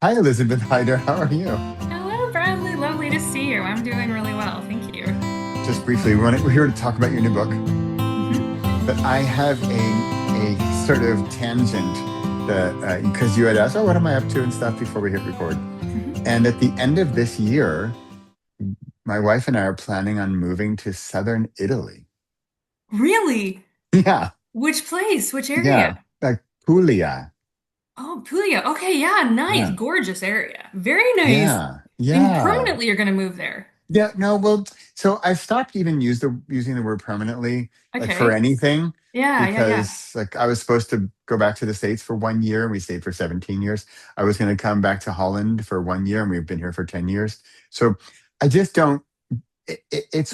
Hi, Elizabeth Heider. How are you? Hello, Bradley. Lovely to see you. I'm doing really well. Thank you. Just briefly, we're here to talk about your new book, hmm but I have a sort of tangent that because you had asked, "Oh, what am I up to?" and stuff before we hit record. hmm And at the end of this year, my wife and I are planning on moving to southern Italy. Really? Yeah, Which place? Which yeah, area? like Puglia. Oh, Puglia. Okay, yeah, nice. Yeah, Gorgeous area. Very nice. yeah, And yeah. permanently you're going to move there. Yeah, no, well, so I stopped even using the word permanently, like for Okay. anything, Yeah, yeah, yeah. because like I was supposed to go back to the States for 1 year and we stayed for 17 years. I was going to come back to Holland for 1 year and we've been here for 10 years. So I just don't,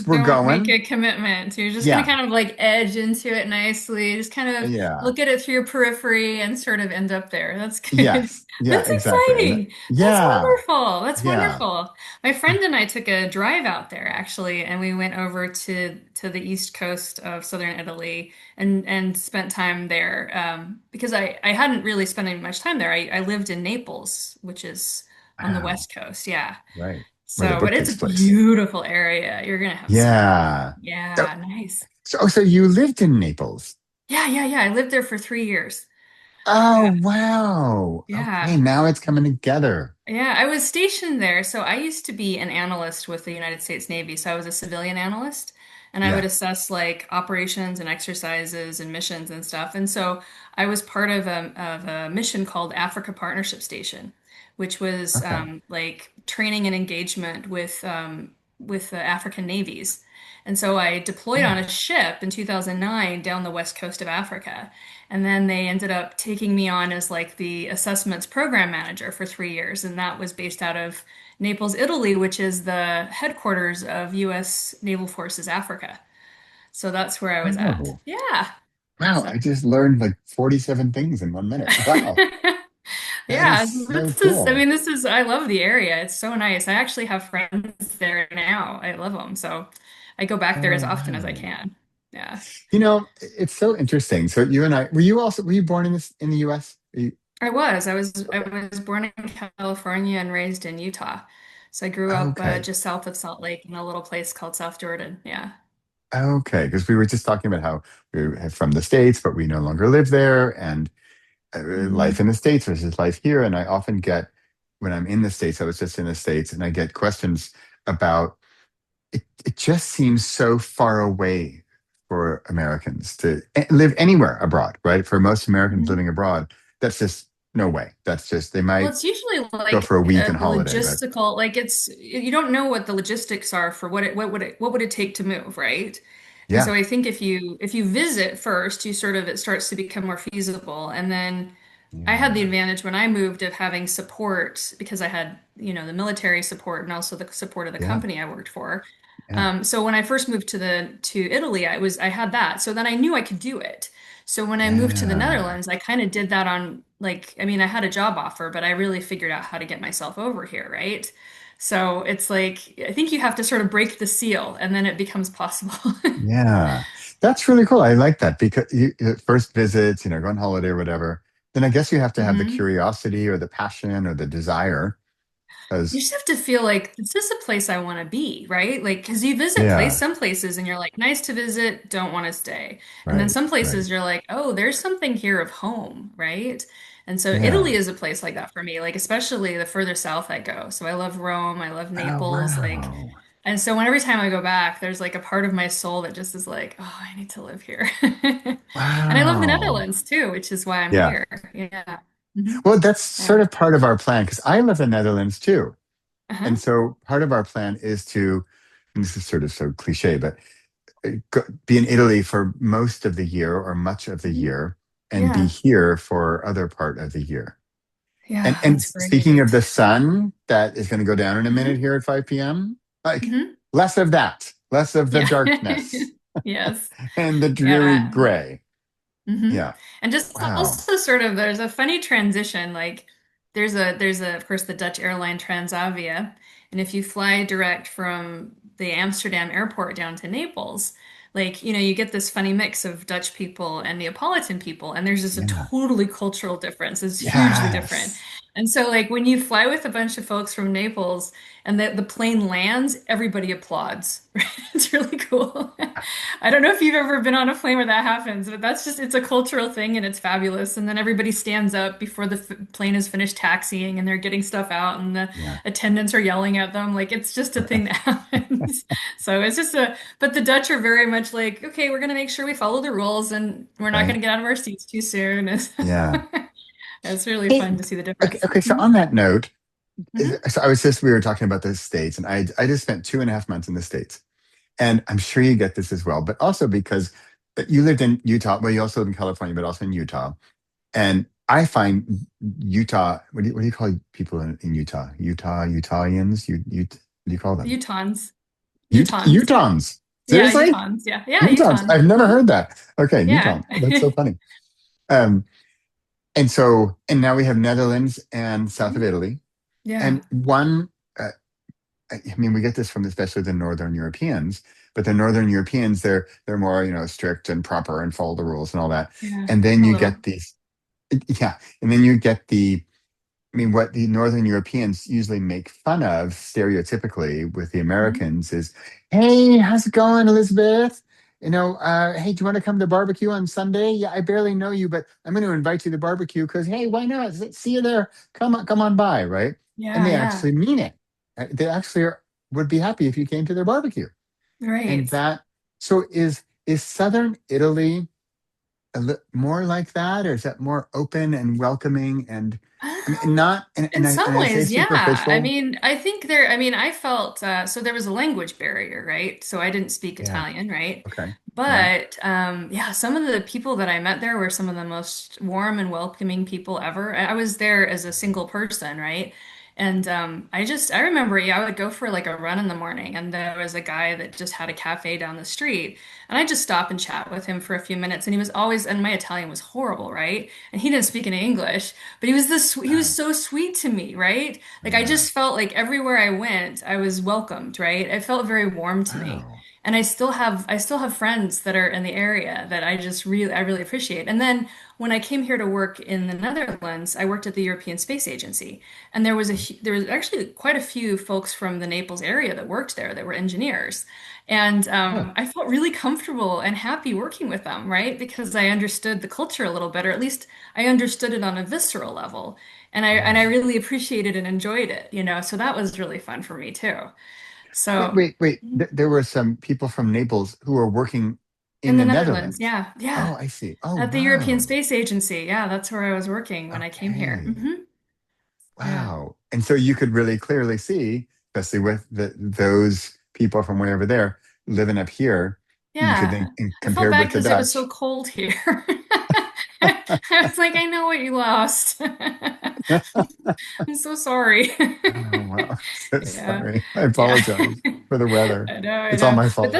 we're Don't make going. a commitment. So you're just going to Yeah, kind of like edge into it nicely, just kind of yeah, look at it through your periphery and sort of end up there. That's good. yes, yeah, That's exactly. And exciting. That's yeah, wonderful. That's yeah. wonderful. My friend and I took a drive out there actually, and we went over to the east coast of southern Italy and spent time there because I hadn't really spent any much time there. I lived in Naples, which is on the Wow, west coast. Yeah. right. Where the So, but book it's takes a place. beautiful area. You're gonna have so much fun. Yeah. So, Yeah, nice. so you lived in Naples. Yeah, yeah, yeah. I lived there for 3 years. Yeah, Oh, wow. Okay, yeah, now it's coming together. yeah. I was stationed there. So I used to be an analyst with the United States Navy. So I was a civilian analyst, and I would Yeah. assess like operations and exercises and missions and stuff. And so I was part of a mission called Africa Partnership Station, which was Okay. like training and engagement with the African navies. And so I deployed on Oh, a ship in 2009 down the west coast of Africa. And then they ended up taking me on as like the assessments program manager for 3 years. And that was based out of Naples, Italy, which is the headquarters of US Naval Forces Africa. So that's where I was at. oh. Yeah. Wow, So I just learned like 47 things in 1 minute. Wow. That is yeah, so I cool. mean, I love the area. It's so nice. I actually have friends there now. I love them. So I go back there as Oh, often as I wow. can. Yeah. It's so interesting. So you and I, were you born in in the US? I was born in California and raised in Utah. So I grew up Okay. just south of Salt Lake in a little place called South Jordan. Yeah. Okay. Because we were just talking about how we're from the States, but we no longer live there. And life hmm in the States versus life here. And I often get, when I'm in the States, I was just in the States, and I get questions about it just seems so far away for Americans to live anywhere abroad, right? For most Americans living abroad, that's just no way. That's just, they Well, might it's usually go like for a week a and holiday, but logistical, like it's you don't know what the logistics are for what would it take to move, right? And so yeah, I think if you visit first, you sort of it starts to become more feasible. And then I had the yeah, advantage when I moved of having support because I had, the military support and also the support of the yeah, company I worked for. yeah, So when I first moved to Italy, I had that. So then I knew I could do it. So when I moved to the yeah, Netherlands, I kind of did that on like, I mean, I had a job offer, but I really figured out how to get myself over here, right? So it's like I think you have to sort of break the seal and then it becomes possible. yeah. That's really cool. I like that because first visits, go on holiday or whatever. Then I guess you have to have the hmm curiosity or the passion or the desire. You Because, just have to feel like this is a place I want to be, right? Like, because you visit yeah, some places and you're like, nice to visit, don't want to stay. And then right, some right. places you're like, oh, there's something here of home, right? And so Italy Yeah. is a place like that for me, like especially the further south I go. So I love Rome, I love Oh, Naples, like, wow. and so every time I go back, there's like a part of my soul that just is like, oh, I need to live here. And I love the Wow. Netherlands too, which is why I'm Yeah. here. Yeah. hmm Well, that's Yeah. sort of part of our plan because I live in the Netherlands too. Uh-huh. And so part of our plan is to, and this is sort of so cliche, but be in Italy for most of the year or much of the Mhm. year and be Yeah. here for other part of the year. And Yeah, and that's speaking of great. the sun that is going to go down in a minute hmm here at 5 p.m., like hmm less of that, less of the Yeah. darkness Yes. and the dreary Yeah. gray. hmm Yeah. And just Wow. also sort of there's a funny transition. Like there's of course the Dutch airline Transavia, and if you fly direct from the Amsterdam airport down to Naples, like you get this funny mix of Dutch people and Neapolitan people, and there's just a Yeah. totally cultural difference. It's hugely different. Yes. And so like when you fly with a bunch of folks from Naples and the plane lands, everybody applauds. It's really cool. I don't know if you've ever been on a plane where that happens, but that's just it's a cultural thing and it's fabulous. And then everybody stands up before the plane is finished taxiing and they're getting stuff out and the Yeah. attendants are yelling at them. Like it's just a thing that happens. So it's just a but the Dutch are very much like, okay, we're gonna make sure we follow the rules and we're not Right. gonna get out of our seats too soon. Yeah. It's really Hey, fun to see the okay, difference. okay. So Mhm. on that note, Mhm. so we were talking about the States, and I just spent 2.5 months in the States. And I'm sure you get this as well, but also because you lived in Utah. Well, you also live in California, but also in Utah. And I find Utah, what do you call people in Utah? Utahians? What do you call them? Utahns. Utahns. Utahns. Yeah, Seriously? Utahns. Yeah. Yeah, Utahns. Utahn. I've never Mhm. heard that. Okay, Yeah. Utahns. Oh, that's so funny. Um, and now we have Netherlands and south of Mhm. Italy. And Yeah. uh, I mean, we get this from especially the Northern Europeans, but the Northern Europeans, they're more, strict and proper and follow the rules and all that. Yeah. And then A you little. get these, yeah, and then you get I mean, what the Northern Europeans usually make fun of stereotypically with the Mhm. Americans is, hey, how's it going, Elizabeth? Hey, do you want to come to barbecue on Sunday? Yeah, I barely know you, but I'm going to invite you to barbecue because, hey, why not? See you there. Come on by, right? And Yeah, they yeah. actually mean it. They actually would be happy if you came to their barbecue. And Right. so is Southern Italy more like that, or is that more open and welcoming? And I mean, not, In some and I say ways, yeah. I superficial. mean, I think there, I mean, I felt so there was a language barrier, right? So I didn't speak Yeah. Italian, right? Okay. Right. But yeah, some of the people that I met there were some of the most warm and welcoming people ever. I was there as a single person, right? And I remember, yeah, I would go for like a run in the morning, and there was a guy that just had a cafe down the street, and I just stop and chat with him for a few minutes, and he was always, and my Italian was horrible, right? And he didn't speak any English. But he was Uh, so sweet to me, right? Like I yeah. just felt like everywhere I went, I was welcomed, right? It felt very warm to me. Wow. And I still have friends that are in the area that I really appreciate. And then when I came here to work in the Netherlands, I worked at the European Space Agency, and there was actually quite a few folks from the Naples area that worked there that were engineers. And Oh, I felt really comfortable and happy working with them, right? Because I understood the culture a little better. At least I understood it on a visceral level. And I yeah. really appreciated and enjoyed it, you know. So that was really fun for me too. So Wait. There were some people from Naples who were working in in the the Netherlands, Netherlands. yeah, yeah. Oh, I see. Oh, At the European wow. Space Agency, yeah, that's where I was working when I came here. Okay. Yeah. Wow. And so you could really clearly see, especially with those people from way over there living up here, you could Yeah. think and I felt compared bad with the because it was so Dutch. cold here. I was like, I know what you lost. I'm so sorry. Oh, wow. So Yeah. sorry. I Yeah. apologize for the weather. I It's all know. my fault.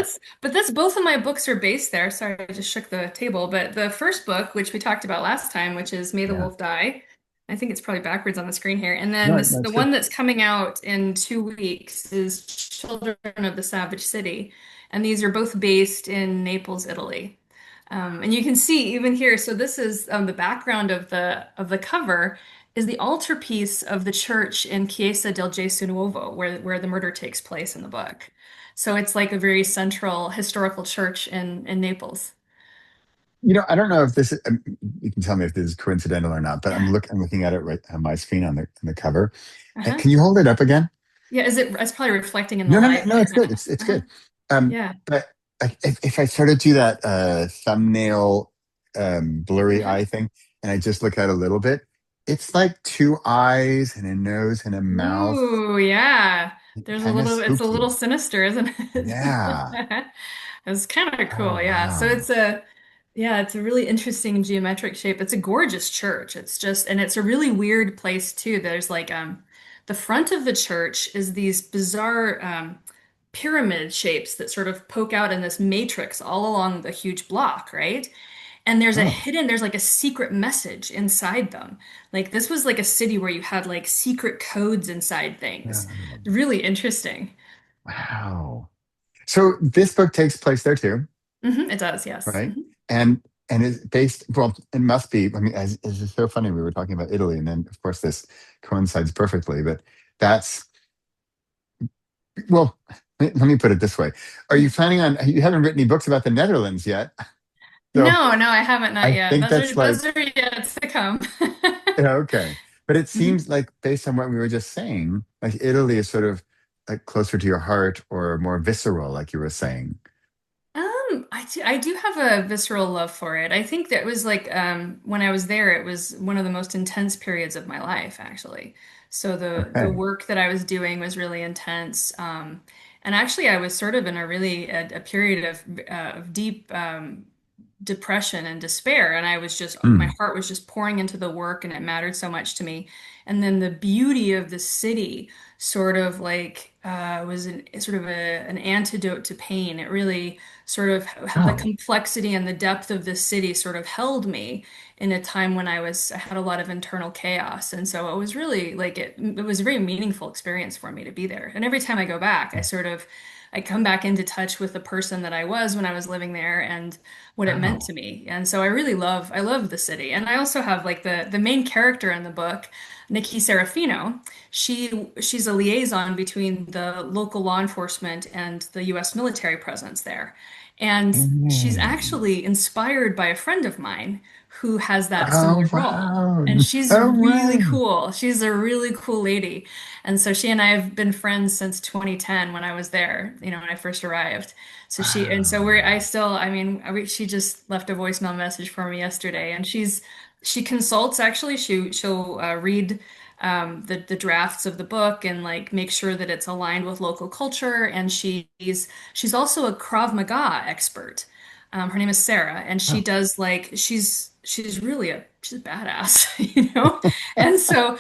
But that's both of my books are based there. Sorry, I just shook the table. But the first book, which we talked about last time, which is May the Yeah. Wolf Die. I think it's probably backwards on the screen here. And then No, this the that's good. one that's coming out in 2 weeks is Children of the Savage City. And these are both based in Naples, Italy. And you can see even here, so this is the background of the cover is the altarpiece of the church in Chiesa del Gesù Nuovo, where the murder takes place in the book. So it's like a very central historical church in Naples. I don't know if you can tell me if this is coincidental or not, but Yeah. I'm looking at it right on my screen on the cover. Uh-huh. Can you hold it up again? Yeah, it's probably reflecting in the No, no, no, light no, right it's good. now. It's Uh-huh. good. Um, Yeah. but like if I started to do that thumbnail blurry Uh-huh. eye thing, and I just look at it a little bit, it's like two eyes and a nose and a mouth. Ooh, yeah. Kind of It's a little spooky. sinister, isn't Yeah. it? It's kind of Oh, cool, yeah. wow. Yeah, it's a really interesting geometric shape. It's a gorgeous church. And it's a really weird place too. There's like the front of the church is these bizarre pyramid shapes that sort of poke out in this matrix all along the huge block, right? And Oh, there's like a secret message inside them. Like this was like a city where you had like secret codes inside things. no. Really interesting. Wow. So this book takes place there too, It does, yes. right? And and it's based, well, it must be, I mean, it's so funny. We were talking about Italy, and then, of course, this coincides perfectly, but that's, well, let me put it this way. Are you planning on, you haven't written any books about the Netherlands yet? So No, no, I haven't, not I yet. think Those that's are like, those are yet to come. yeah, okay. But it Mhm. seems like, based on what we were just saying, like Italy is sort of like closer to your heart or more visceral, like you were saying. I do have a visceral love for it. I think that was like when I was there, it was one of the most intense periods of my life, actually. So the Okay. work that I was doing was really intense. And actually, I was sort of in a really a period of deep depression and despair. And I was just, my Mm. heart was just pouring into the work and it mattered so much to me. And then the beauty of the city sort of like was sort of an antidote to pain. It really sort of the Oh, complexity and the depth of the city sort of held me in a time when I had a lot of internal chaos. And so it was really like it was a very meaningful experience for me to be there. And every time I go back, I come back into touch with the person that I was when I was living there and what it meant oh, to me. And so I love the city. And I also have like the main character in the book, Nikki Serafino. She's a liaison between the local law enforcement and the US military presence there. And she's mm. actually inspired by a friend of mine who has that Oh, similar role. wow. And she's No really way. cool. She's a really cool lady. And so she and I have been friends since 2010 when I was there, when I first arrived. I Wow. still, I mean, she just left a voicemail message for me yesterday and she consults actually. She'll read the drafts of the book and like make sure that it's aligned with local culture. And she's also a Krav Maga expert. Her name is Sarah, and she Oh, does like she's a badass, And so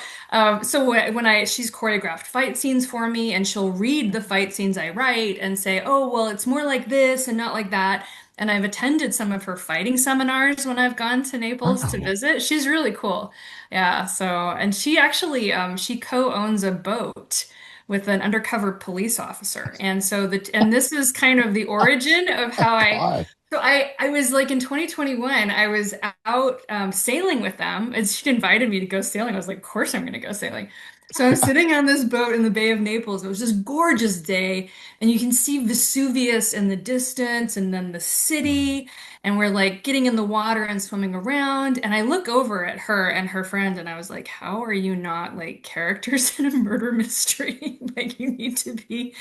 when I she's choreographed fight scenes for me, and she'll read the fight scenes I write and say, "Oh, well, it's more like this and not like that." And I've attended some of her fighting seminars when I've gone to Naples to oh, visit. She's really cool. Yeah, so and she actually she co-owns a boat with an undercover police officer. And this is kind of the origin of how God. I was like in 2021, I was out sailing with them, and she invited me to go sailing. I was like, of course I'm going to go sailing. So I'm sitting on this boat in the Bay of Naples. It was this gorgeous day, and you can see Vesuvius in the distance, and then the city, and we're like getting in the water and swimming around. And I look over at her and her friend, and I was like, how are you not like characters in a murder mystery? Like you need to be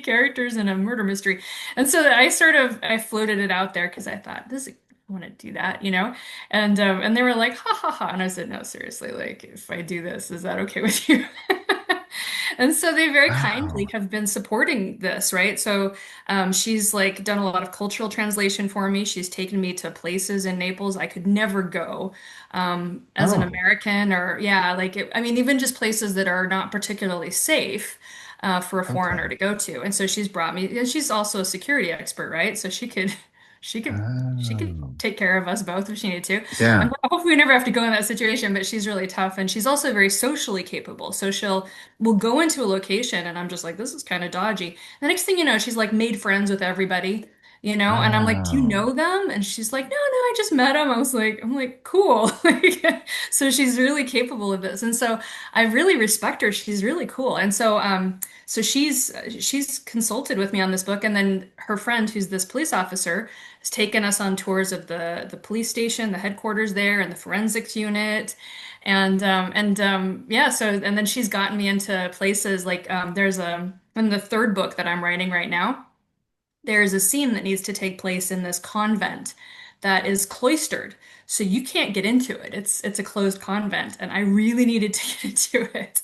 characters in a murder mystery. And so I floated it out there because I thought this I want to do that. And they were like ha ha ha, and I said no, seriously, like if I do this, is that okay with you? And so they very kindly Wow. have been supporting this, right? So she's like done a lot of cultural translation for me. She's taken me to places in Naples I could never go as an Oh, American, or yeah, I mean, even just places that are not particularly safe for a foreigner okay. to go to. And so she's brought me, and she's also a security expert, right? So she could, she could Oh, take care of us both if she needed to. yeah. I hope we never have to go in that situation, but she's really tough, and she's also very socially capable. So we'll go into a location, and I'm just like, this is kind of dodgy. The next thing you know, she's like made friends with everybody. And I'm like, do you Oh, know them? And she's like, no, no, I just met them. I'm like, cool. Like, so she's really capable of this. And so I really respect her. She's really cool. And so she's consulted with me on this book. And then her friend, who's this police officer, has taken us on tours of the police station, the headquarters there, and the forensics unit. Yeah, so and then she's gotten me into places like there's a in the third book that I'm writing right now there is a scene that needs to take place in this convent that is cloistered. So you can't get into it. It's a closed convent, and I really needed to get into it.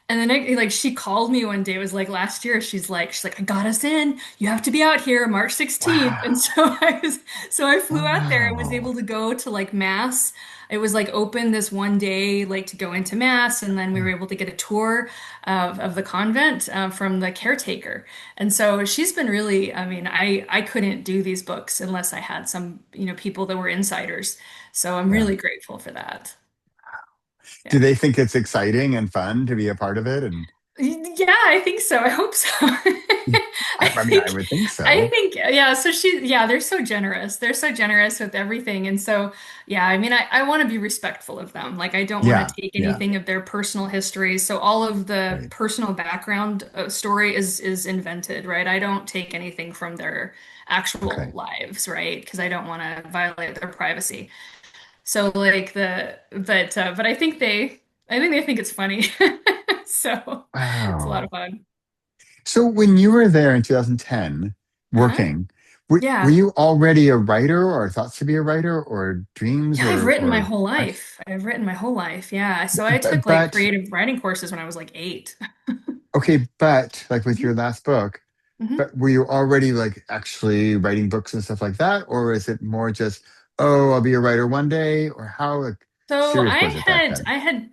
And then like she called me one day, it was like last year, she's like, I got us in. You have to be out here March 16th. And wow. so I flew out there and was able Wow. to go to like mass. It was like open this one day, like to go into mass, and then we were able to get a tour of the convent from the caretaker. And so she's been really, I mean, I couldn't do these books unless I had some, people that were insiders. So I'm Yeah. really grateful for that. Do Yeah. they think it's exciting and fun to be a part of it? And Yeah, I think so. I hope so. I mean, I would think I so. think, yeah, yeah, they're so generous. They're so generous with everything. And so, yeah, I mean, I want to be respectful of them. Like, I don't want to Yeah, take yeah, anything of their personal histories. So all of the right. personal background story is invented, right? I don't take anything from their actual Okay. lives, right? Because I don't want to violate their privacy. So like but I think they think it's funny. So it's a lot of Wow. fun. So when you were there in 2010 Uh-huh. working, were Yeah. you already a writer or thought to be a writer or dreams Yeah, I've written my or whole how, life. I've written my whole life. Yeah. So I took like but creative writing courses when I was like 8. okay, but like with your Mhm. last book, Mhm. but were you already like actually writing books and stuff like that? Or is it more just, oh, I'll be a writer one day? Or how like So serious was it back then?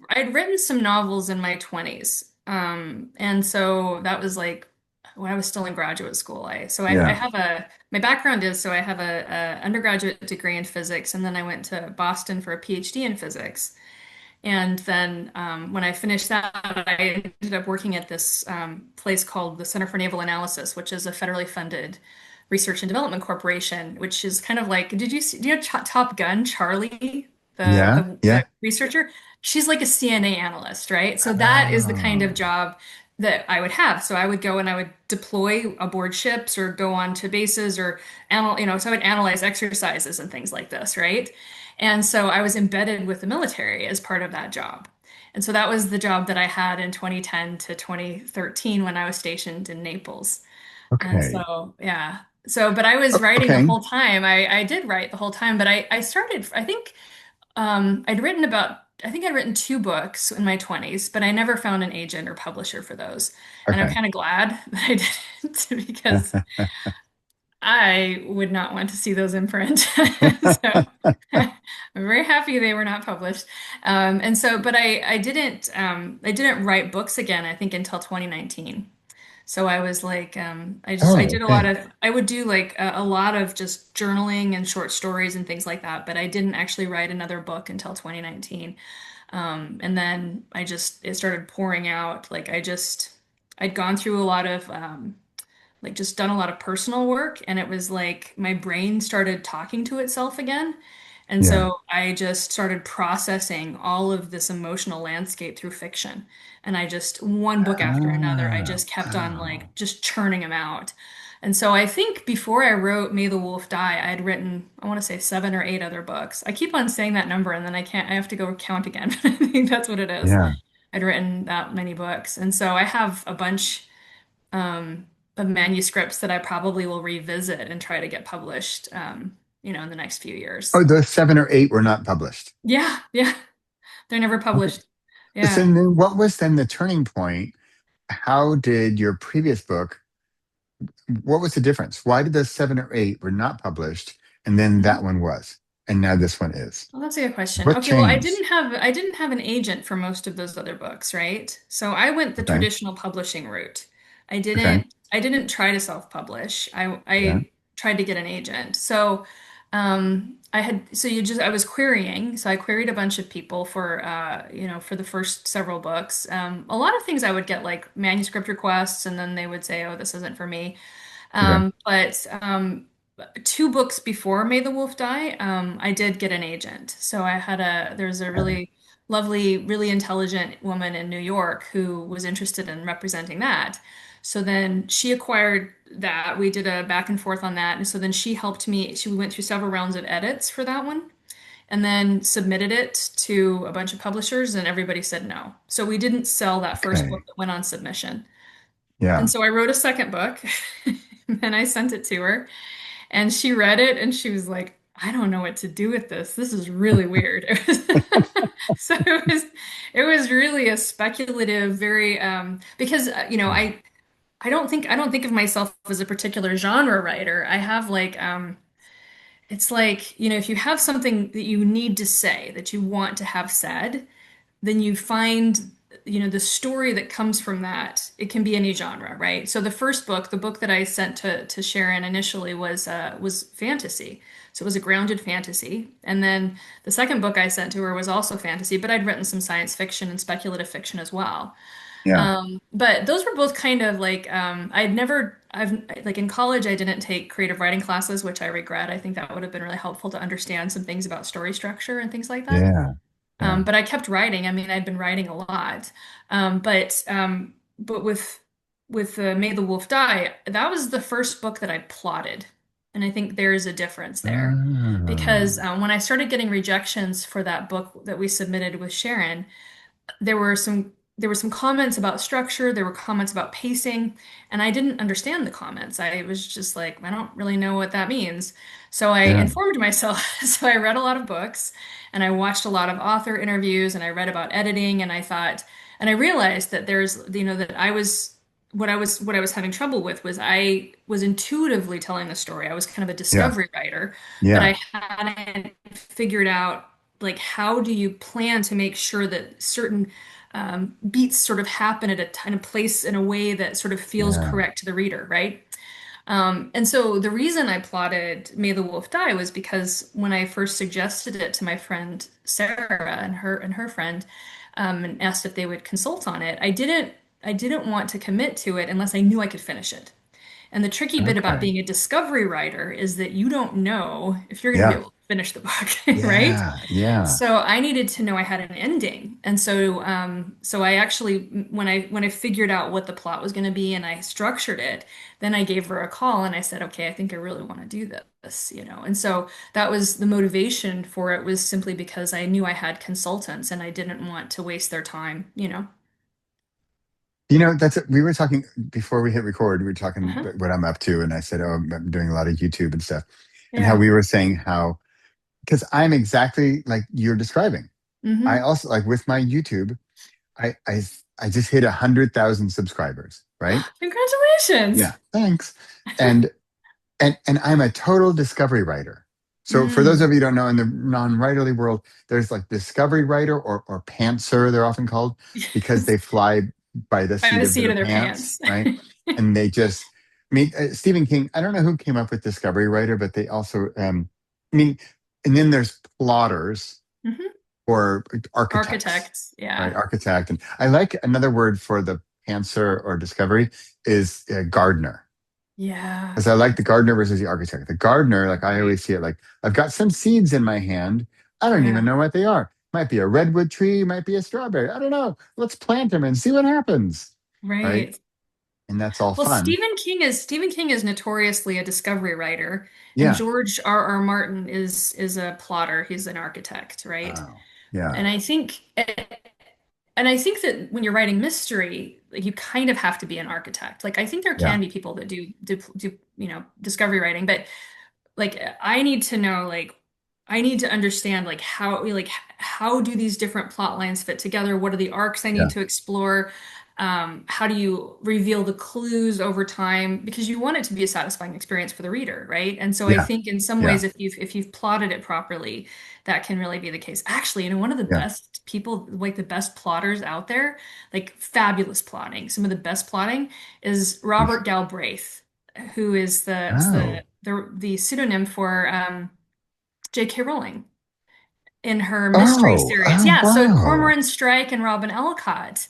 I'd written some novels in my 20s. And so that was like when I was still in graduate school. I Yeah. have my background is so I have a undergraduate degree in physics, and then I went to Boston for a PhD in physics. And then when I finished that, I ended up working at this place called the Center for Naval Analysis, which is a federally funded research and development corporation, which is kind of like, do you know Top Gun, Charlie, Yeah. the Yeah. researcher? She's like a CNA analyst, right? So that is the kind of Oh, job that I would have. So I would go and I would deploy aboard ships or go on to bases or so I would analyze exercises and things like this, right? And so I was embedded with the military as part of that job. And so that was the job that I had in 2010 to 2013 when I was stationed in Naples. And okay. so, yeah. So, but I was writing the Okay. whole time. I did write the whole time, but I started, I think I think I'd written 2 books in my 20s, but I never found an agent or publisher for those. And I'm Okay. kind of glad that I didn't because I would not want to see those in print. So I'm very happy they were not published. And so, but I didn't write books again, I think until 2019. So I was like, I Oh, did a lot okay. of, I would do like a lot of just journaling and short stories and things like that, but I didn't actually write another book until 2019. And then it started pouring out. I'd gone through a lot of, like just done a lot of personal work, and it was like my brain started talking to itself again. And Yeah. so I just started processing all of this emotional landscape through fiction. And I just, one book after another, I Ah, just kept on wow. like just churning them out. And so I think before I wrote May the Wolf Die, I had written, I want to say 7 or 8 other books. I keep on saying that number and then I have to go count again. But I think that's what it is. Yeah. I'd written that many books. And so I have a bunch um, of manuscripts that I probably will revisit and try to get published, in the next few Oh, years. those 7 or 8 were not published. Yeah, yeah, they're never Okay. published. So Yeah. then what was then the turning point? How did your previous book, what was the difference? Why did the 7 or 8 were not published and then that Mhm. one was? And now this one is. Well, that's a good question. What Okay, well, changed? I didn't have an agent for most of those other books, right? So I went the Okay. traditional publishing route. Okay. I didn't try to self-publish. Yeah. I tried to get an agent. So I was querying. So I queried a bunch of people for for the first several books. A lot of things I would get like manuscript requests, and then they would say, "Oh, this isn't for me." Okay. But 2 books before May the Wolf Die, I did get an agent. So there's a Okay. really lovely, really intelligent woman in New York who was interested in representing that. So then she acquired that. We did a back and forth on that. And so then she helped me. She went through several rounds of edits for that one and then submitted it to a bunch of publishers, and everybody said no. So we didn't sell that first book Okay. that went on submission. And Yeah. so I wrote a second book and I sent it to her and she read it and she was like, I don't know what to do with this. This is really weird. So it was really a speculative, very because I don't think of myself as a particular genre writer. I have like it's like, if you have something that you need to say that you want to have said, then you find the story that comes from that. It can be any genre, right? So the first book, the book that I sent to Sharon initially was fantasy. So it was a grounded fantasy. And then the second book I sent to her was also fantasy, but I'd written some science fiction and speculative fiction as well. Yeah. But those were both kind of like I've like in college I didn't take creative writing classes, which I regret. I think that would have been really helpful to understand some things about story structure and things like that. Yeah. Yeah. But I kept writing. I mean, I'd been writing a lot. But with May the Wolf Die, that was the first book that I plotted, and I think there is a difference there because Oh, when I started getting rejections for that book that we submitted with Sharon, there were some comments about structure, there were comments about pacing, and I didn't understand the comments. I was just like, I don't really know what that means. So I yeah. informed myself. So I read a lot of books and I watched a lot of author interviews and I read about editing and I thought and I realized that that what I was having trouble with was I was intuitively telling the story. I was kind of a Yeah. discovery writer, but Yeah. I hadn't figured out like how do you plan to make sure that certain beats sort of happen at a time and place in a way that sort of feels Yeah. correct to the reader, right? And so the reason I plotted May the Wolf Die was because when I first suggested it to my friend Sarah and her friend, and asked if they would consult on it, I didn't want to commit to it unless I knew I could finish it. And the tricky bit about Okay. being a discovery writer is that you don't know if you're going to be Yeah. able to finish the book, right? Yeah. Yeah. So I needed to know I had an ending. And so I actually, when I figured out what the plot was going to be and I structured it, then I gave her a call and I said, okay, I think I really want to do this, you know. And so that was the motivation for it was simply because I knew I had consultants and I didn't want to waste their time, you know. That's we were talking before we hit record. We were talking Uh-huh. what I'm up to, and I said, "Oh, I'm doing a lot of YouTube and stuff," and how Yeah. we were saying how because I'm exactly like you're describing. I Mm-hmm. also like with my YouTube, I I I just hit 100,000 subscribers, right? Congratulations. Yeah, thanks. And and I'm a total discovery writer. So for those of Mm. you who don't know, in the non-writerly world, there's like discovery writer or pantser, they're often called, because Yes. they fly by the By seat the of seat their of their pants, pants. right? And they just, I mean, Stephen King, I don't know who came up with discovery writer, but they also, I mean, and then there's plotters Hmm. or architects, Architects. right? Yeah. Architect. And I like another word for the pantser or discovery is gardener Yeah. because I like the gardener versus the architect. The gardener, like I Right. always see it, like I've got some seeds in my hand. I don't even Yeah. know what they are. Might be a redwood tree, might be a strawberry. I don't know. Let's plant them and see what happens. Right. Right. And that's all Well, fun. Stephen King is notoriously a discovery writer, and Yeah. George R. Martin is a plotter. He's an architect, right? Oh, yeah. And I think and I think that when you're writing mystery, like you kind of have to be an architect. Like I think there Yeah. can be people that do discovery writing, but like I need to know like I need to understand how do these different plot lines fit together? What are the arcs I need Yeah. to explore? How do you reveal the clues over time? Because you want it to be a satisfying experience for the reader, right? And so I Yeah. think in some Yeah. ways, if you've plotted it properly, that can really be the case. Actually, one of the Yeah. best people, like the best plotters out there, like fabulous plotting, some of the best plotting is Robert Galbraith, who is Oh. the pseudonym for J.K. Rowling in her mystery Oh. series. Oh, Yeah, so wow. Cormoran Strike and Robin Ellicott.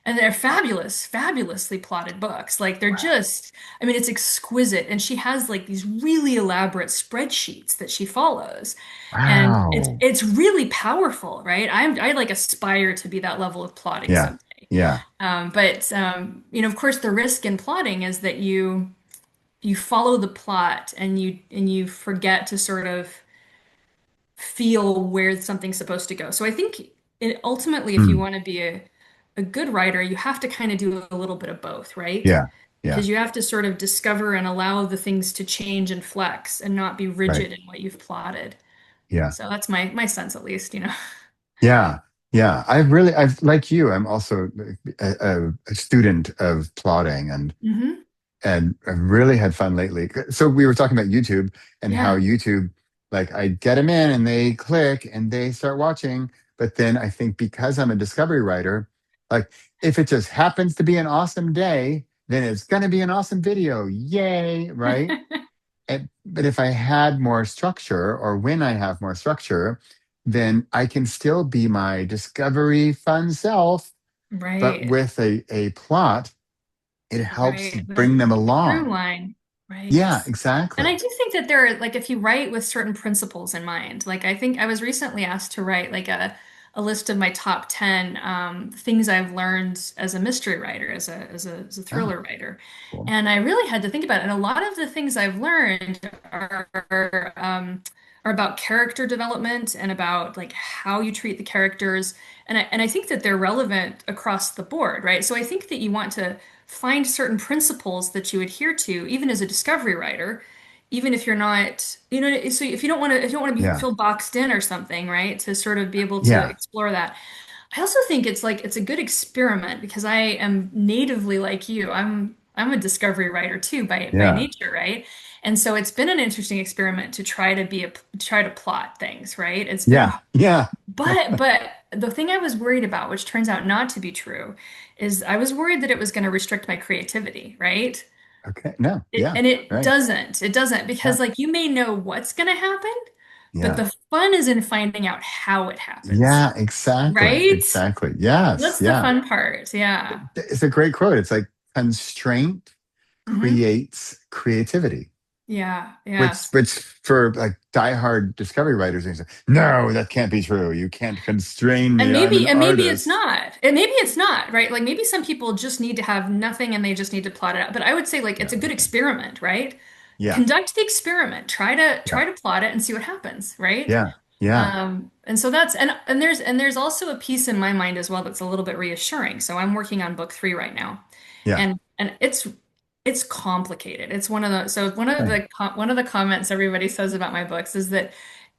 And they're fabulous, fabulously plotted books. Like they're Wow. just, I mean, it's exquisite. And she has like these really elaborate spreadsheets that she follows. And Wow. it's really powerful, right? I like aspire to be that level of plotting Yeah. someday. Yeah. Of course, the risk in plotting is that you follow the plot and you forget to sort of feel where something's supposed to go. So I think ultimately, if you Hmm. want to be a good writer, you have to kind of do a little bit of both, right? Yeah. Yeah. Because you have to sort of discover and allow the things to change and flex and not be Right. rigid in what you've plotted. Yeah. So that's my sense at least, you know. Yeah, yeah. I've like you. I'm also a student of plotting, Hmm. and I've really had fun lately. So we were talking about YouTube and how Yeah. YouTube, like I get them in and they click and they start watching. But then I think because I'm a discovery writer, like if it just happens to be an awesome day, then it's going to be an awesome video. Yay, right? But if I had more structure, or when I have more structure, then I can still be my discovery fun self, But Right. with a plot, it helps Right. bring them The through along. line. Right. Yeah, And I exactly. do think that there are, like, if you write with certain principles in mind, like, I think I was recently asked to write, like, a list of my top 10 things I've learned as a mystery writer, as a Oh, thriller writer. cool. And I really had to think about it. And a lot of the things I've learned are about character development and about, like, how you treat the characters. And I think that they're relevant across the board, right? So I think that you want to find certain principles that you adhere to, even as a discovery writer, even if you're not, so if you don't want to, if you don't want to be Yeah, feel boxed in or something, right? To sort of be able to yeah, explore that. I also think it's like it's a good experiment because I am natively like you. I'm a discovery writer too by yeah, nature, right? And so it's been an interesting experiment to try to plot things, right? It's been yeah, yeah. but the thing I was worried about, which turns out not to be true, is I was worried that it was going to restrict my creativity, right? Okay. No, It, yeah, and it right. doesn't. It doesn't Yeah, because like you may know what's going to happen, but yeah, the fun is in finding out how it happens, yeah, exactly, right? exactly. Yes, That's the yeah. fun part. Yeah. It's a great quote. It's like constraint Hmm. creates creativity. Yeah. Which, Yes. which for like diehard discovery writers, they say, no, that can't be true. You can't constrain me. I'm an And maybe it's artist. not. And maybe it's not, right? Like maybe some people just need to have nothing and they just need to plot it out. But I would say like Yeah, it's a good okay. experiment, right? Yeah, Conduct the experiment. yeah, Try to plot it and see what happens, right? yeah, yeah, And so that's and there's also a piece in my mind as well that's a little bit reassuring. So I'm working on book three right now, yeah. and it's complicated. It's one of the so Okay. one of the comments everybody says about my books is that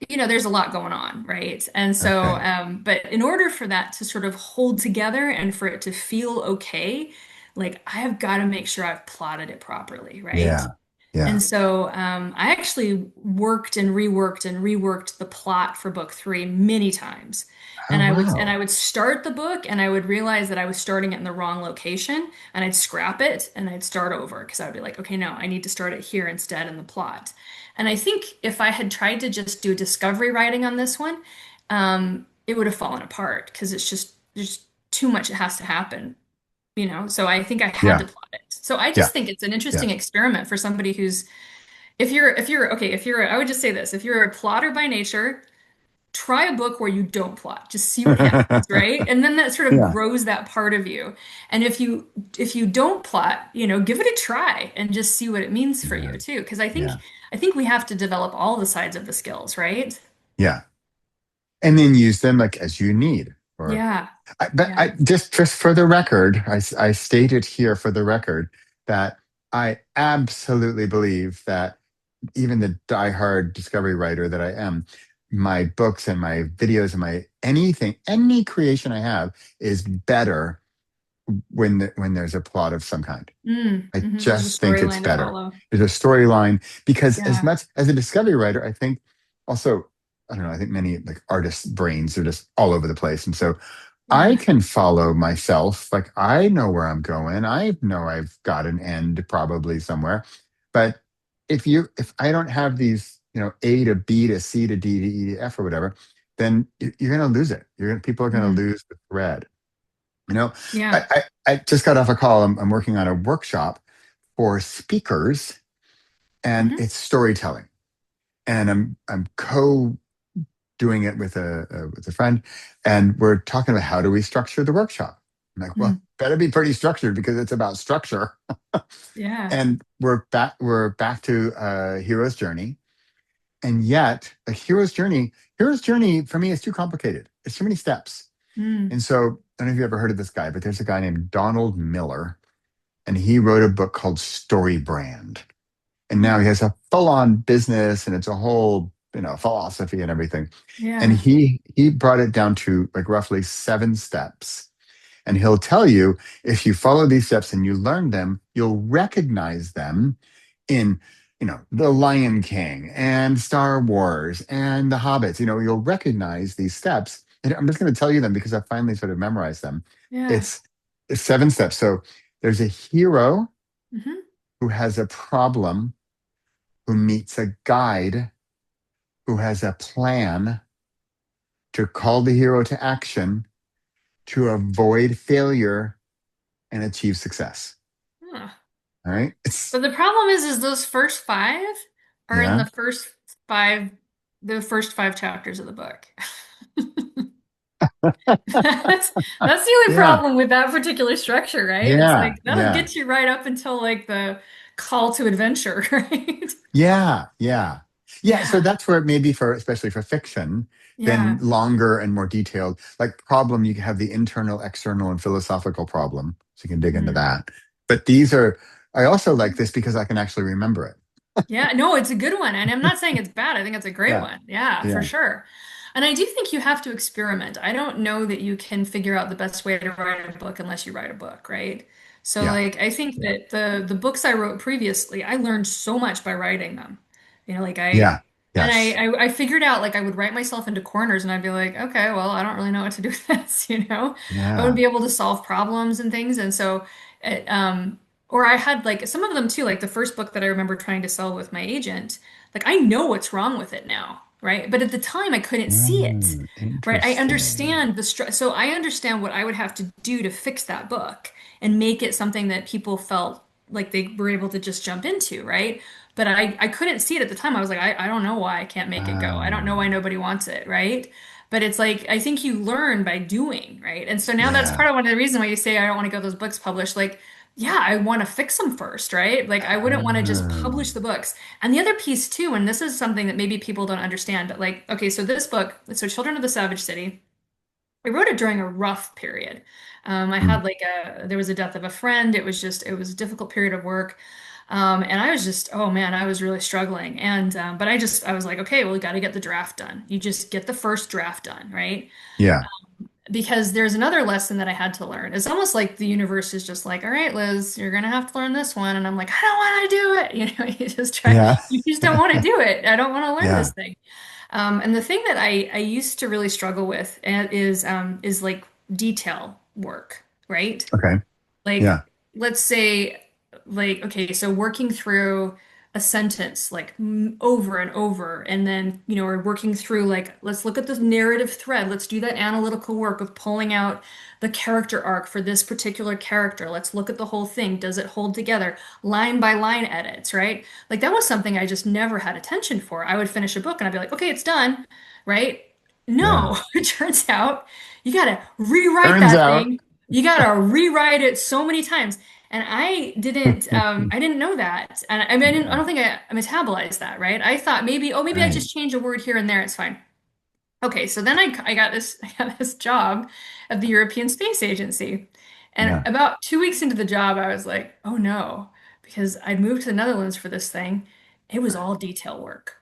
there's a lot going on, right? And so Okay. but in order for that to sort of hold together and for it to feel okay, like I have got to make sure I've plotted it properly, right? Yeah, yeah. And so I actually worked and reworked the plot for book three many times. Oh, And I wow. would start the book and I would realize that I was starting it in the wrong location and I'd scrap it and I'd start over because I would be like, okay, no, I need to start it here instead in the plot. And I think if I had tried to just do discovery writing on this one, it would have fallen apart because it's just there's too much that has to happen, so I think I had Yeah, to plot it. So I yeah, just think it's an yeah. interesting experiment for somebody who's if you're I would just say this, if you're a plotter by nature, try a book where you don't plot. Just see what happens, right? And then that sort of Yeah, grows that part of you. And if you don't plot, give it a try and just see what it means for yeah, you too. Because yeah, I think we have to develop all the sides of the skills, right? yeah. And then use them like as you need. Or, Yeah. but Yeah. I just for the record, I stated here for the record that I absolutely believe that even the diehard discovery writer that I am, my books and my videos and my anything, any creation I have is better when there's a plot of some kind. I There's a just think it's storyline to better. follow. There's a storyline because as Yeah. much as a discovery writer, I think also, I don't know, I think many like artists' brains are just all over the place. And so I Yeah. can follow myself. Like I know where I'm going. I know I've got an end probably somewhere. But if I don't have these, A to B to C to D to E to F or whatever, then you're going to lose it. People are going to Mm. lose the thread. You know, I, Yeah. I, I just got off a call. I'm working on a workshop for speakers, and Hmm. it's storytelling. And I'm co doing it with a friend, and we're talking about how do we structure the workshop. I'm like, well, Mm. better be pretty structured because it's about structure. Yeah. And we're back to hero's journey, and yet a hero's journey for me is too complicated. It's too many steps. Mm. And so I don't know if you ever heard of this guy, but there's a guy named Donald Miller, and he wrote a book called Story Brand. And now he Mm. has a full-on business, and it's a whole, philosophy and everything. And Yeah. he brought it down to like roughly 7 steps. And he'll tell you if you follow these steps and you learn them, you'll recognize them in, The Lion King and Star Wars and The Hobbits. You'll recognize these steps. And I'm just going to tell you them because I finally sort of memorized them. Yeah. It's, it's 7 steps. So there's a hero Hmm. who has a problem, who meets a guide who has a plan to call the hero to action, to avoid failure and achieve success. Huh. All right. But the problem is those first five are in Yeah. five, the first five chapters of the book. That's that's the only Yeah. problem with that particular structure, right? It's Yeah. like that'll Yeah. get you right up until like the call to adventure, right? Yeah. Yeah. Yeah. So Yeah. that's where maybe for, especially for fiction, then Yeah. longer and more detailed, like problem, you can have the internal, external, and philosophical problem. So you can dig into Mhm. that. But these are, I also like this because I can actually remember it. Yeah, no, it's a good one. And I'm not saying it's bad. I think it's a great Yeah. one. Yeah, for Yeah. sure. And I do think you have to experiment. I don't know that you can figure out the best way to write a book unless you write a book, right? So Yeah. like I think Yeah. that the books I wrote previously, I learned so much by writing them. You know, like Yeah. I and I Yes. I, I figured out like I would write myself into corners and I'd be like, okay, well, I don't really know what to do with this, you know? I wouldn't Yeah. be able to solve problems and things. And so it, or I had like some of them too, like the first book that I remember trying to sell with my agent, like I know what's wrong with it now, right? But at the time I couldn't see it, right? I Interesting. understand so I understand what I would have to do to fix that book and make it something that people felt like they were able to just jump into, right? But I couldn't see it at the time. I was like, I don't know why I can't make it go. I don't know why Oh, nobody wants it, right? But it's like I think you learn by doing, right? And so now that's yeah. part of one of the reasons why you say I don't want to get those books published. Like yeah, I want to fix them first, right? Like I wouldn't want to just publish the Oh, books. And the other piece too, and this is something that maybe people don't understand, like, okay, so this book, so Children of the Savage City, I wrote it during a rough period. I mm, had like there was a death of a friend. It was a difficult period of work. And I was just, oh man, I was really struggling. And, but I was like, okay, well, we got to get the draft done. You just get the first draft done, right? yeah. Because there's another lesson that I had to learn. It's almost like the universe is just like, all right, Liz, you're gonna have to learn this one. And I'm like, I don't want to do it. You know, you just try, Yeah. you just don't want to do it. I don't want to learn this Yeah. thing. And the thing that I used to really struggle with is like detail work, right? Okay. Yeah. Like, let's say, like, okay, so working through a sentence like over and over, and then, you know, we're working through like, let's look at this narrative thread. Let's do that analytical work of pulling out the character arc for this particular character. Let's look at the whole thing. Does it hold together? Line by line edits, right? Like, that was something I just never had attention for. I would finish a book and I'd be like, okay, it's done, right? Yeah. No, it turns out you gotta rewrite Turns that out. thing. You gotta rewrite it so many times. And I didn't know that. And I mean, I Yeah. don't think I metabolized that, right? I thought maybe, oh, maybe I Right. just change a word here and there. It's fine. Okay, so then I got this I got this job at the European Space Agency. And Yeah. about 2 weeks into the job, I was like, oh no, because I'd moved to the Netherlands for this thing. It was all detail work.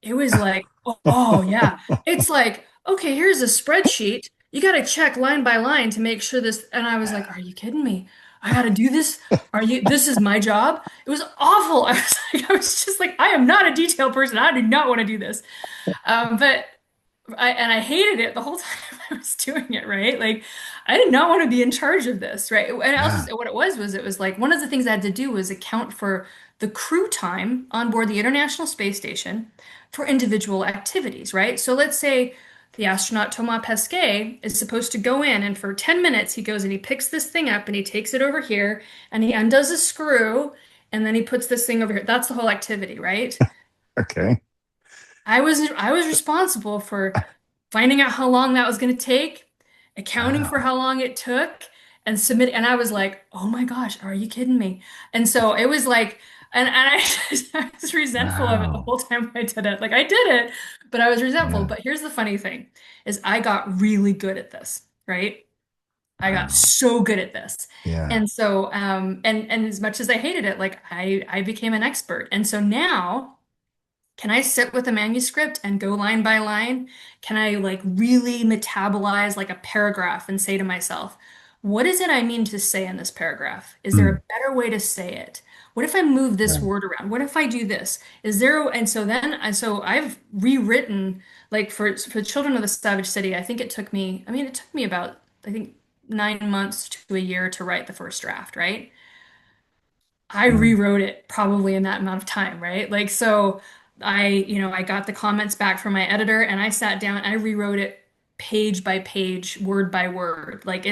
It was like, oh yeah. It's like, okay, here's a spreadsheet. You got to check line by line to make sure this. And I was like, are you kidding me? I got to do this? This is my job? It was awful. I was just like, I am not a detail person. I do not want to do this. But I hated it the whole time I was doing it, right? Like I did not want to be in charge of this, right? And Yeah. also what it was like one of the things I had to do was account for the crew time on board the International Space Station for individual activities, right? So let's say the astronaut Thomas Pesquet is supposed to go in and for 10 minutes he goes and he picks this thing up and he takes it over here and he undoes a screw and then he puts this thing over here. That's the whole activity, right? Okay. I was responsible for finding out how long that was going to take, accounting for Wow. how long it took, and submit. And I was like, oh my gosh, are you kidding me? And so it was like, I was resentful of it the Wow. whole time I did it. Like I did it, but I was resentful. Yeah. But here's the funny thing is I got really good at this, right? I got Wow. so good at this. Yeah. And so, and as much as I hated it, like I became an expert. And so now can I sit with a manuscript and go line by line? Can I like really metabolize like a paragraph and say to myself, what is it I mean to say in this paragraph? Is there Mm, a better way to say it? What if I move this right. word around? What if I do this? Is there, and so then, and so I've rewritten like for Children of the Savage City, I think it took me, I mean, it took me about, I think 9 months to a year to write the first draft, right? I Yeah. rewrote it probably in that amount of time, right? Like, so I got the comments back from my editor and I sat down, I rewrote it page by page, word by word. Like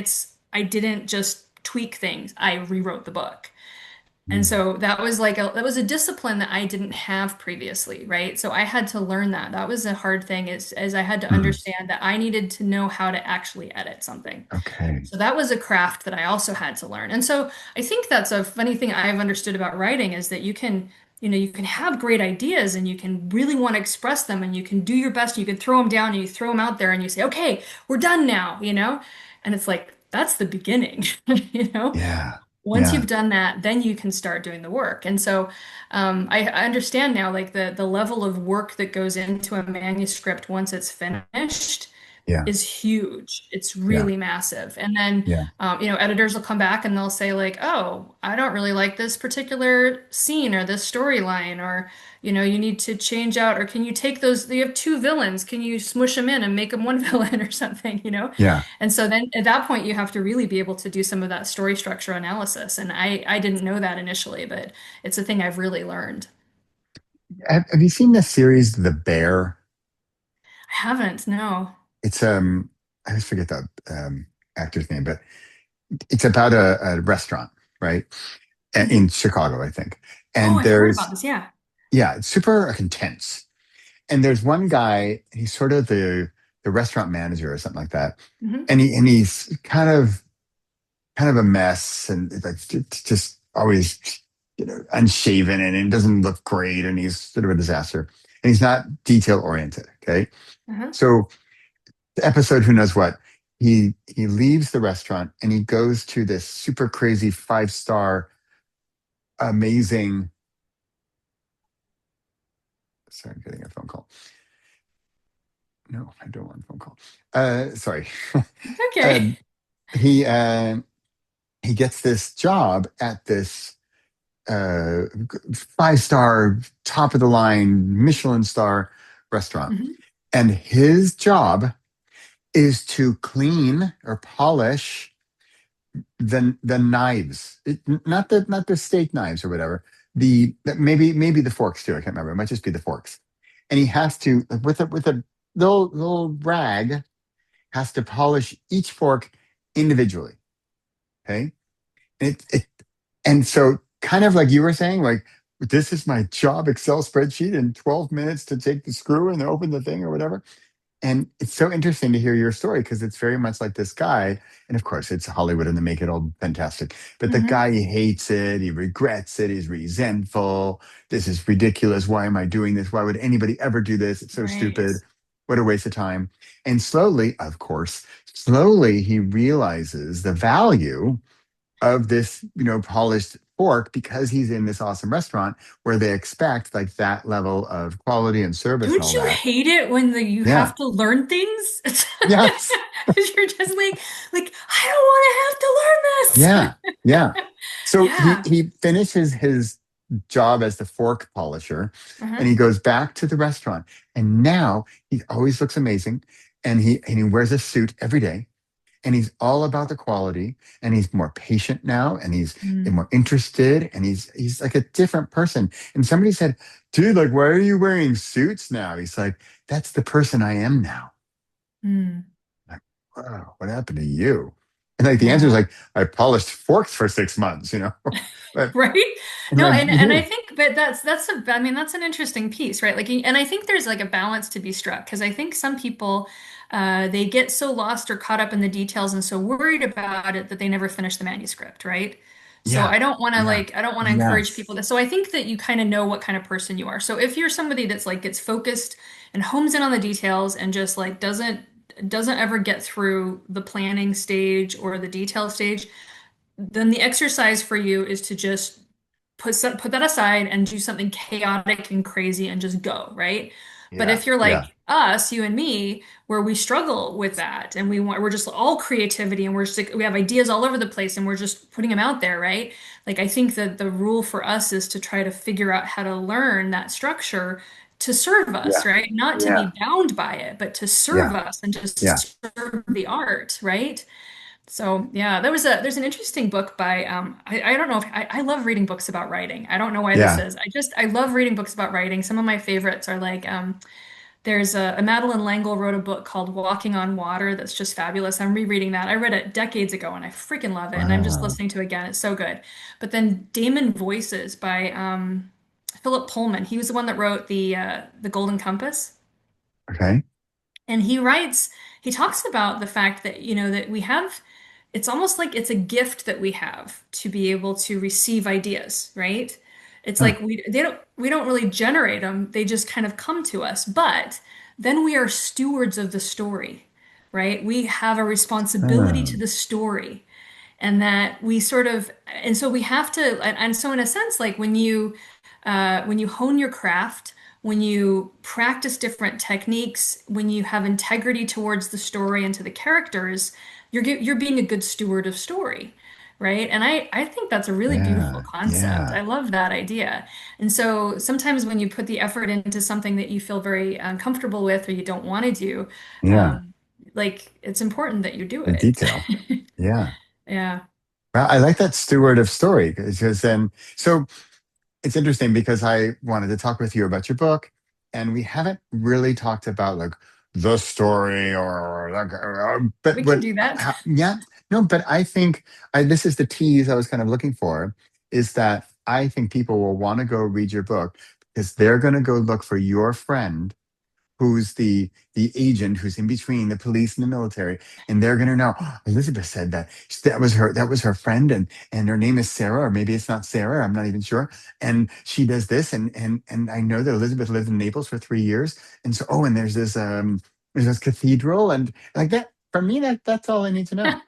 I didn't just tweak things. I rewrote the book. And Mm. so that was a discipline that I didn't have previously, right? So I had to learn that. That was a hard thing is as I had to Mm. understand that I needed to know how to actually edit something. Okay. So that was a craft that I also had to learn. And so I think that's a funny thing I've understood about writing is that you can have great ideas and you can really want to express them and you can do your best and you can throw them down and you throw them out there and you say, okay, we're done now, you know? And it's like, that's the beginning, you know? Yeah. Once Yeah. you've done that, then you can start doing the work. And so I understand now like the level of work that goes into a manuscript once it's finished Yeah. is huge. It's Yeah. really massive. And then, Yeah. editors will come back and they'll say like, "Oh, I don't really like this particular scene or this storyline," or, you need to change out, or can you take those, you have two villains, can you smush them in and make them one villain or something, you know? Yeah. And so then at that point, you have to really be able to do some of that story structure analysis. And I didn't know that initially, but it's a thing I've really learned. Have you seen the series The Bear? I haven't, no. It's I always forget the actor's name, but it's about a restaurant, right? In Mhm. Chicago, I think. Oh, And I've heard about there's this. Yeah. yeah, it's super intense. And there's one guy, he's sort of the restaurant manager or something like that. Hmm. And he's kind of a mess and like just always unshaven and it doesn't look great and he's sort of a disaster. And he's not detail oriented, okay? Uh-huh. So the episode who knows what, he leaves the restaurant and he goes to this super crazy 5-star amazing, sorry, I'm getting a phone call. No, I don't want a phone call. Sorry. Okay. um, he he gets this job at this 5-star, top of the line, Michelin star restaurant. Mhm. And his job is to clean or polish the knives. Not the steak knives or whatever. Maybe the forks too. I can't remember. It might just be the forks. And he has to with a little rag has to polish each fork individually. Okay. It and so kind of like you were saying, like this is my job Excel spreadsheet in 12 minutes to take the screw and open the thing or whatever. And it's so interesting to hear your story because it's very much like this guy. And of course, it's Hollywood and they make it all fantastic. But the Hmm. guy, he hates it. He regrets it. He's resentful. This is ridiculous. Why am I doing this? Why would anybody ever do this? It's so Right. stupid. What a waste of time. And slowly, of course, slowly he realizes the value of this, polished fork because he's in this awesome restaurant where they expect like that level of quality and service and Don't all you that. hate it when you Yeah. have to learn things? Yes. Because you're just like, I don't want to Yeah, have to learn yeah. this. So he Yeah. he finishes his job as the fork polisher, Uh-huh. and he goes back to the restaurant. And now he always looks amazing, and he wears a suit every day, and he's all about the quality, and he's more patient now, and he's Mm, more interested, and he's like a different person. And somebody said, "Dude, like, why are you wearing suits now?" He's like, "That's the person I am now." mm. Like, wow, what happened to you? And like the answer is Yeah. like, I polished forks for 6 months. But Right? I'm No, like, and I you, think, but I mean that's an interesting piece, right? Like, and I think there's like a balance to be struck because I think some people they get so lost or caught up in the details and so worried about it that they never finish the manuscript, right? So yeah, yeah, I don't want to encourage yes, people that. So I think that you kind of know what kind of person you are. So if you're somebody that's like gets focused and homes in on the details and just like doesn't ever get through the planning stage or the detail stage, then the exercise for you is to just put that aside and do something chaotic and crazy and just go, right? But yeah, if you're yeah, like us, you and me, where we struggle with that and we're just all creativity and we're just like, we have ideas all over the place and we're just putting them out there, right? Like I think that the rule for us is to try to figure out how to learn that structure to serve us, yeah, right? Not to yeah, be bound by it, but to serve yeah, us and yeah, just serve the art, right? So yeah, there's an interesting book by I don't know if I love reading books about writing. I don't know why this yeah. is. I love reading books about writing. Some of my favorites are like There's a Madeline L'Engle wrote a book called Walking on Water that's just fabulous. I'm rereading that. I read it decades ago and I freaking love it. And I'm just Wow. listening to it again. It's so good. But then Damon Voices by Philip Pullman. He was the one that wrote the Golden Compass. Okay. And he talks about the fact that, that we have, it's almost like it's a gift that we have to be able to receive ideas, right? It's Huh. like we don't really generate them. They just kind of come to us. But then we are stewards of the story, right? We have a responsibility to Oh, the story and that we sort of and so we have to and so in a sense like when you hone your craft, when you practice different techniques, when you have integrity towards the story and to the characters, you're being a good steward of story, right? And I think that's a really beautiful yeah. concept. Yeah. I love that idea. And so sometimes when you put the effort into something that you feel very uncomfortable with or you don't want to do, Yeah. um, like it's important that you do The it. detail. Yeah. Yeah. Well, I like that steward of story because then, so it's interesting because I wanted to talk with you about your book, and we haven't really talked about like the story or like, but We can what, do that. yeah, no, but I think this is the tease I was kind of looking for is that I think people will want to go read your book because they're going to go look for your friend who's the agent who's in between the police and the military, and they're gonna know, "Oh, Elizabeth said that was her friend, and her name is Sarah, or maybe it's not Sarah, I'm not even sure, and she does this, and I know that Elizabeth lived in Naples for 3 years, and so and there's this cathedral, and like that for me, that's all I need to know.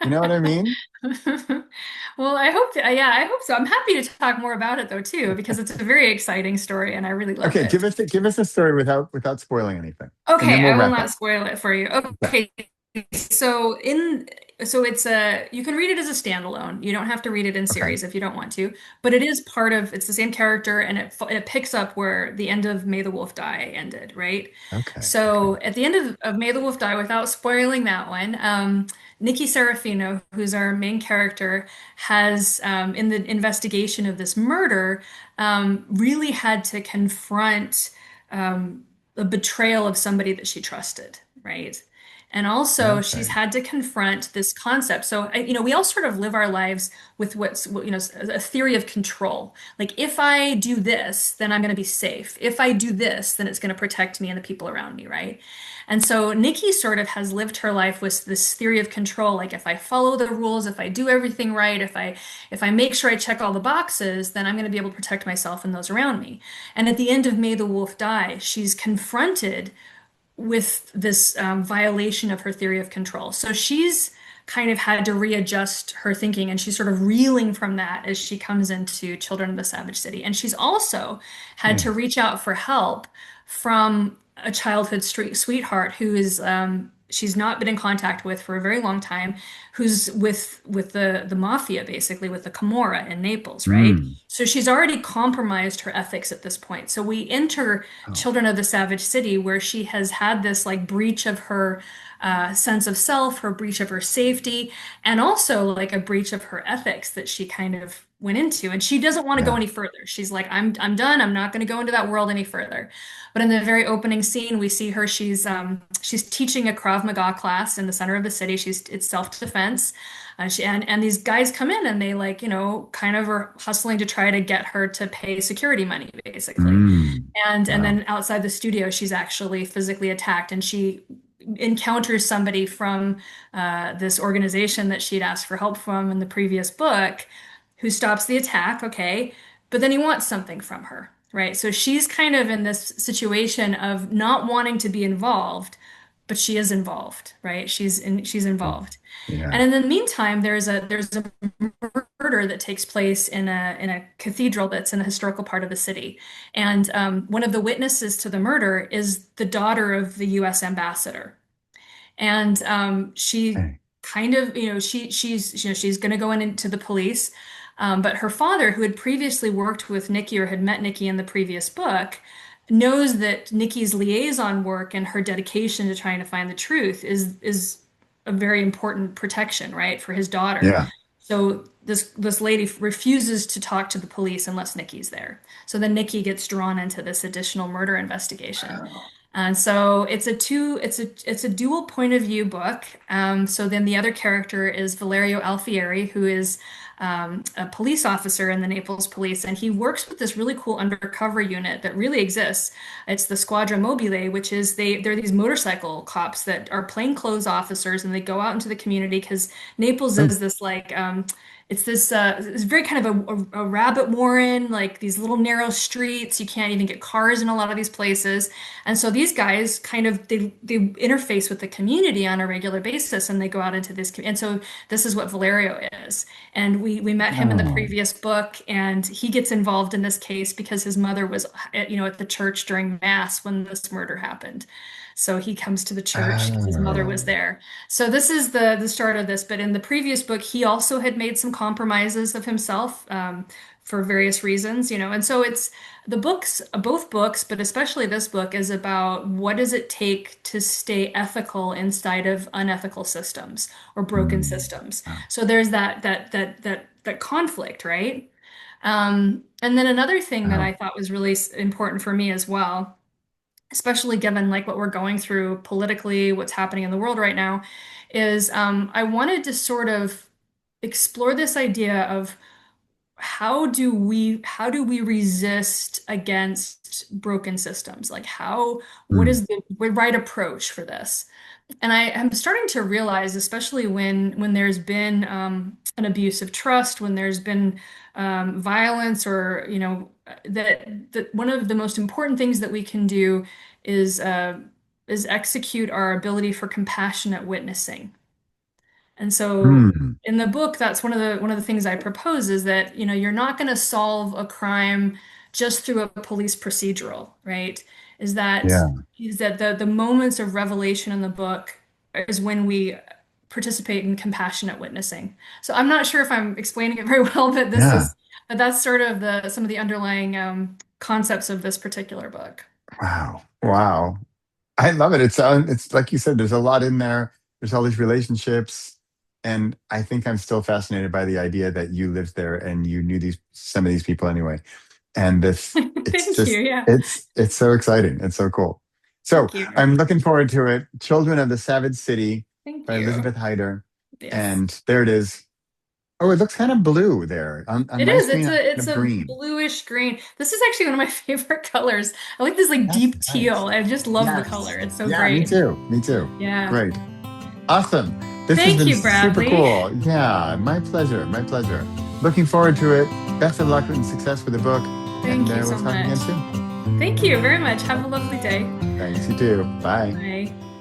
You know what I mean? Well, I hope that, yeah, I hope so. I'm happy to talk more about it though too, because it's a very exciting story and I really love Okay, give it. us the story without spoiling anything, and then Okay, we'll I will wrap not up. spoil it for you. Yeah. Okay, so in so it's a you can read it as a standalone. You don't have to read it in Okay. series if you don't want to, but it is part of it's the same character and it picks up where the end of May the Wolf Die ended, right? Okay. Okay. So at the end of May the Wolf Die, without spoiling that one, Nikki Serafino, who's our main character, has in the investigation of this murder, really had to confront the betrayal of somebody that she trusted, right? And also, she's Okay. had to confront this concept. So, we all sort of live our lives with a theory of control. Like, if I do this, then I'm going to be safe. If I do this, then it's going to protect me and the people around me, right? And so, Nikki sort of has lived her life with this theory of control. Like, if I follow the rules, if I do everything right, if I make sure I check all the boxes, then I'm going to be able to protect myself and those around me. And at the end of May the Wolf Die, she's confronted with this violation of her theory of control. So she's kind of had to readjust her thinking and she's sort of reeling from that as she comes into Children of the Savage City. And she's also had to Yeah. reach out for help from a childhood sweetheart who is she's not been in contact with for a very long time, who's with the mafia basically with the Camorra in Naples, right? Mm. So she's already compromised her ethics at this point. So we enter Oh, Children of the Savage City where she has had this like breach of her sense of self, her breach of her safety, and also like a breach of her ethics that she kind of went into. And she doesn't want to go yeah. any further. She's like, I'm done. I'm not going to go into that world any further. But in the very opening scene, we see her. She's teaching a Krav Maga class in the center of the city. It's self-defense. And these guys come in and they like, kind of are hustling to try to get her to pay security money, basically. Mm. And Wow. then outside the studio, she's actually physically attacked, and she encounters somebody from this organization that she'd asked for help from in the previous book, who stops the attack. Okay, but then he wants something from her, right? So she's kind of in this situation of not wanting to be involved, but she is involved, right? She's Yeah. involved. And Yeah. in the meantime, there's a murder that takes place in a cathedral that's in a historical part of the city. And one of the witnesses to the murder is the daughter of the U.S. ambassador. And she Hey. kind of, she's going to go into the police. But her father, who had previously worked with Nikki or had met Nikki in the previous book, knows that Nikki's liaison work and her dedication to trying to find the truth is a very important protection, right, for his daughter. Yeah. So this lady refuses to talk to the police unless Nikki's there. So then Nikki gets drawn into this additional murder investigation. And so it's a dual point of view book. So then the other character is Valerio Alfieri, who is a police officer in the Naples police, and he works with this really cool undercover unit that really exists. It's the Squadra Mobile, which is they're these motorcycle cops that are plainclothes officers, and they go out into the community because Naples Oh, is this like it's very kind of a rabbit warren, like these little narrow streets. You can't even get cars in a lot of these places. And so these guys kind of they interface with the community on a regular basis, and they go out into this. And so this is what Valerio is. And we met him in the oh, previous book, and he gets involved in this case because his mother was at the church during mass when this murder happened. So he comes to the church because his mother was oh. there. So this is the start of this. But in the previous book, he also had made some compromises of himself for various reasons, And so it's the books, both books, but especially this book, is about what does it take to stay ethical inside of unethical systems or broken Mm. systems. Wow. So there's that conflict, right? And then another thing that I Wow. thought was really important for me as well, especially given like what we're going through politically, what's happening in the world right now, is I wanted to sort of explore this idea of how do we resist against broken systems? Like what Mm. is the right approach for this? And I am starting to realize, especially when there's been an abuse of trust, when there's been violence, or that one of the most important things that we can do is uh, is execute our ability for compassionate witnessing. And so Mm. in the book, that's one of the things I propose is that, you're not going to solve a crime just through a police procedural, right? Is that Yeah. is that the moments of revelation in the book is when we participate in compassionate witnessing. So I'm not sure if I'm explaining it very well, Yeah. but that's sort of the some of the underlying concepts of this particular book. Wow. Wow. I love it. It's like you said, there's a lot in there. There's all these relationships. And I think I'm still fascinated by the idea that you lived there and you knew some of these people anyway. And this it's Thank you. just Yeah. it's so exciting. It's so cool. So Thank you. I'm looking forward to it. Children of the Savage City Thank by you. Elizabeth Heider. Yes. And there it is. Oh, it looks kind of blue there. On It my is. screen, It's I a have it's a green. bluish green. This is actually one of my favorite colors. I like this like That's deep teal. nice. I just love the Yes. color. It's so Yeah, me great. too. Me too. Yeah. Great. Awesome. This has Thank been you, super Bradley. cool. Yeah, my pleasure. My pleasure. Looking forward to it. Best of luck and success with the book. And Thank you we'll so talk again much. soon. Thank you very much. Have a lovely day. Thanks, you too. Bye. Bye.